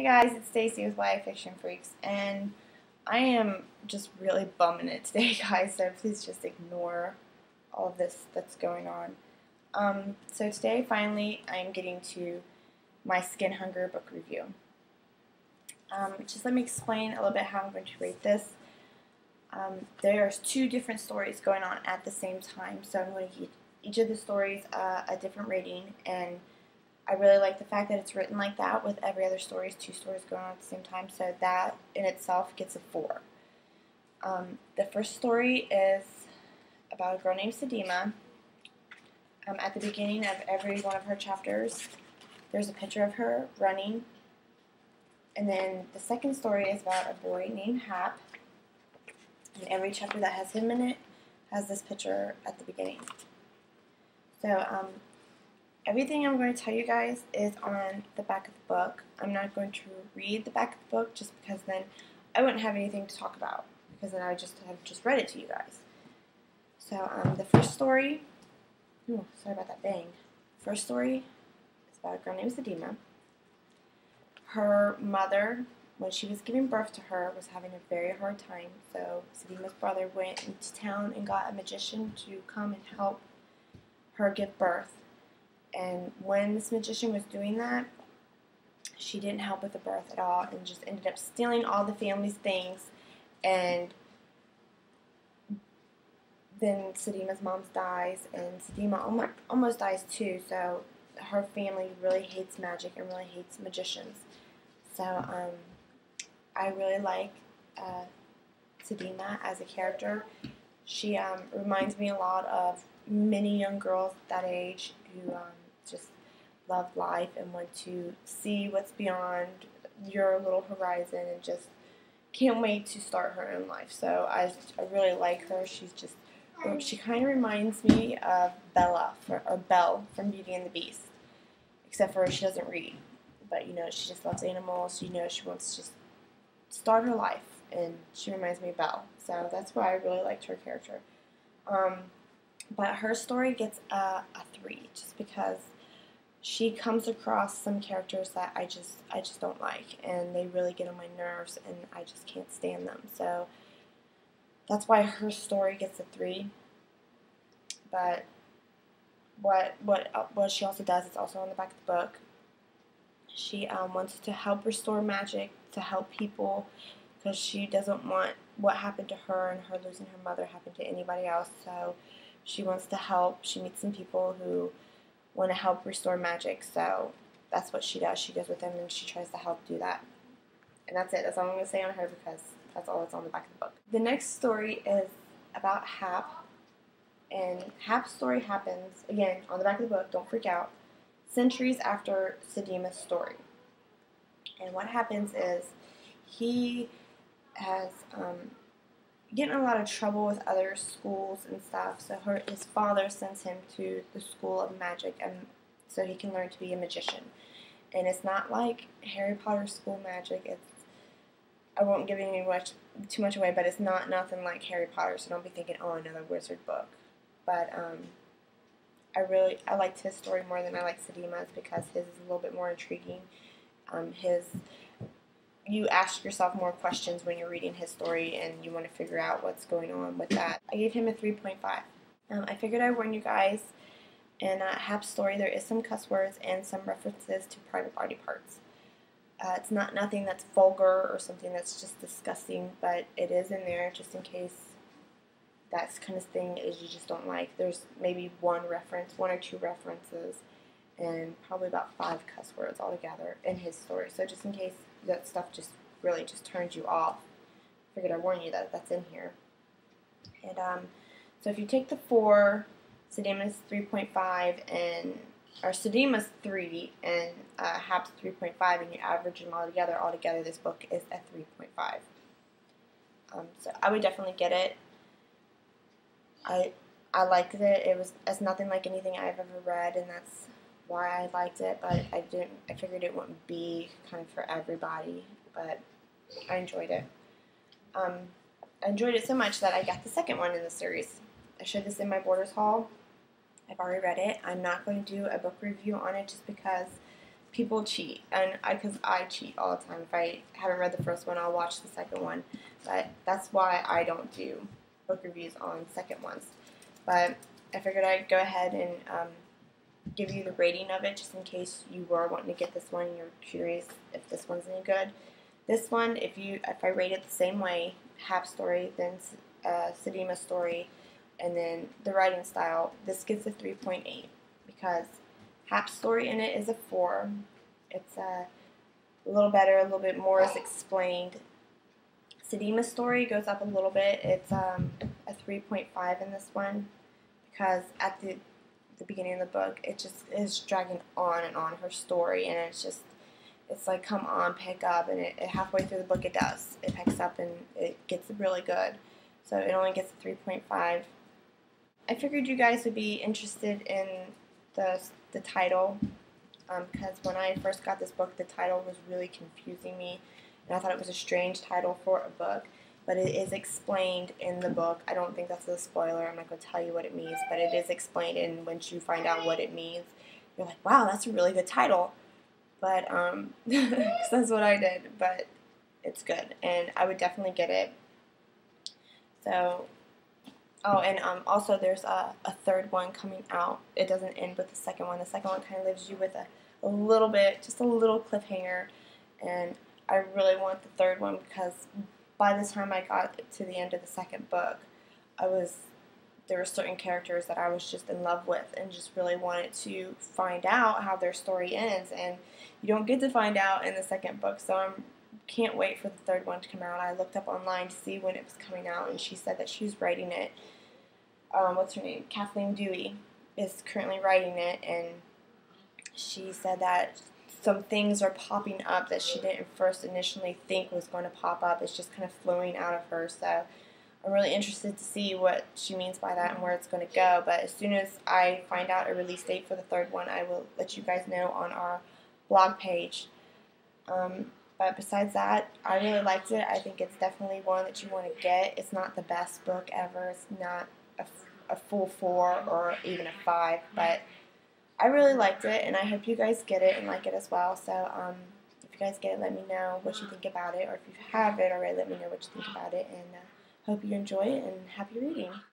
Hey guys, it's Stacy with YA Fiction Freaks, and I am just really bumming it today, guys, so please just ignore all of this that's going on. So today, finally, I'm getting to my Skin Hunger book review. Just let me explain a little bit how I'm going to rate this. There's two different stories going on at the same time, so I'm going to give each of the stories a different rating, and I really like the fact that it's written like that with every other story, two stories going on at the same time, so that in itself gets a 4. The first story is about a girl named Sedima. At the beginning of every one of her chapters, there's a picture of her running, and then the second story is about a boy named Hap, and every chapter that has him in it has this picture at the beginning. So, everything I'm going to tell you guys is on the back of the book. I'm not going to read the back of the book just because then I wouldn't have anything to talk about, because then I would have just read it to you guys. So the first story, sorry about that bang. First story is about a girl named Sedima. Her mother, when she was giving birth to her, was having a very hard time, so Sedima's brother went into town and got a magician to come and help her give birth. And when this magician was doing that, she didn't help with the birth at all and just ended up stealing all the family's things. And then Sedima's mom dies, and Sedima almost dies too. So her family really hates magic and really hates magicians. So I really like Sedima as a character. She reminds me a lot of many young girls that age who just love life and want to see what's beyond your little horizon and just can't wait to start her own life. So I really like her. She kind of reminds me of Belle from Beauty and the Beast, except for she doesn't read. But she just loves animals. She wants to just start her life, and she reminds me of Belle. So that's why I really liked her character. But her story gets a 3 just because she comes across some characters that I just don't like, and they really get on my nerves, and I just can't stand them. So that's why her story gets a 3. But what she also does, it's also on the back of the book. She wants to help restore magic, to help people, because she doesn't want what happened to her and her losing her mother happen to anybody else. So she wants to help. She meets some people who want to help restore magic, so that's what she does. She goes with them and she tries to help do that. And that's it. That's all I'm going to say on her, because that's all that's on the back of the book. The next story is about Hap, and Hap's story happens, again, on the back of the book, don't freak out, centuries after Sedima's story. And what happens is he has getting in a lot of trouble with other schools and stuff, so his father sends him to the school of magic, and so he can learn to be a magician. And it's not like Harry Potter school magic. I won't give too much away, but it's nothing like Harry Potter, so don't be thinking, oh, another wizard book. But I liked his story more than I liked Sedima's, because his is a little bit more intriguing. You ask yourself more questions when you're reading his story, and you want to figure out what's going on with that. I gave him a 3.5. I figured I'd warn you guys. In Hap's story, there is some cuss words and some references to private body parts. It's not nothing that's vulgar or something that's just disgusting, but it is in there just in case that kind of thing is you just don't like. There's maybe one or two references, and probably about 5 cuss words altogether in his story. So just in case that stuff really turns you off, I figured I'd warn you that that's in here. And so if you take the 4, Sedima's 3.5, or Sedima's 3, and Hap's 3.5, and you average them all together this book is a 3.5. So I would definitely get it. I liked it. It's nothing like anything I've ever read, and that's why I liked it, but I figured it wouldn't be kind of for everybody, but I enjoyed it. I enjoyed it so much that I got the second one in the series. I showed this in my Borders haul. I've already read it. I'm not going to do a book review on it just because people cheat, and because I cheat all the time. If I haven't read the first one, I'll watch the second one. But that's why I don't do book reviews on second ones. But I figured I'd go ahead and give you the rating of it, just in case you were wanting to get this one and you're curious if this one's any good. This one, if I rate it the same way, Hap's story, then Sedema's story, and then the writing style, this gets a 3.8 because Hap's story in it is a 4. It's a little better, a little bit more is explained. Sedema's story goes up a little bit. It's a 3.5 in this one because at the beginning of the book, it just is dragging on and on her story, and it's like, come on, pick up, and halfway through the book it does. It picks up and it gets really good. So it only gets a 3.5. I figured you guys would be interested in the title because when I first got this book, the title was really confusing me, and I thought it was a strange title for a book. But it is explained in the book. I don't think that's a spoiler. I'm not going to tell you what it means, but it is explained, and once you find out what it means, you're like, wow, that's a really good title. But, because that's what I did, but it's good, and I would definitely get it. So, oh, and also there's a third one coming out. It doesn't end with the second one. The second one kind of leaves you with a little bit, just a little cliffhanger, and I really want the third one because by the time I got to the end of the second book, there were certain characters that I was just in love with and just really wanted to find out how their story ends, and you don't get to find out in the second book, so I can't wait for the third one to come out. I looked up online to see when it was coming out, and she said that she was writing it. What's her name? Kathleen Duey is currently writing it, and she said that some things are popping up that she didn't first initially think was going to pop up. It's just kind of flowing out of her, so I'm really interested to see what she means by that and where it's going to go. But as soon as I find out a release date for the third one, I will let you guys know on our blog page. But besides that, I really liked it. I think it's definitely one that you want to get. It's not the best book ever. It's not a full 4 or even a 5, but I really liked it, and I hope you guys get it and like it as well. So if you guys get it, let me know what you think about it, or if you have it already, let me know what you think about it, and hope you enjoy it, and happy reading.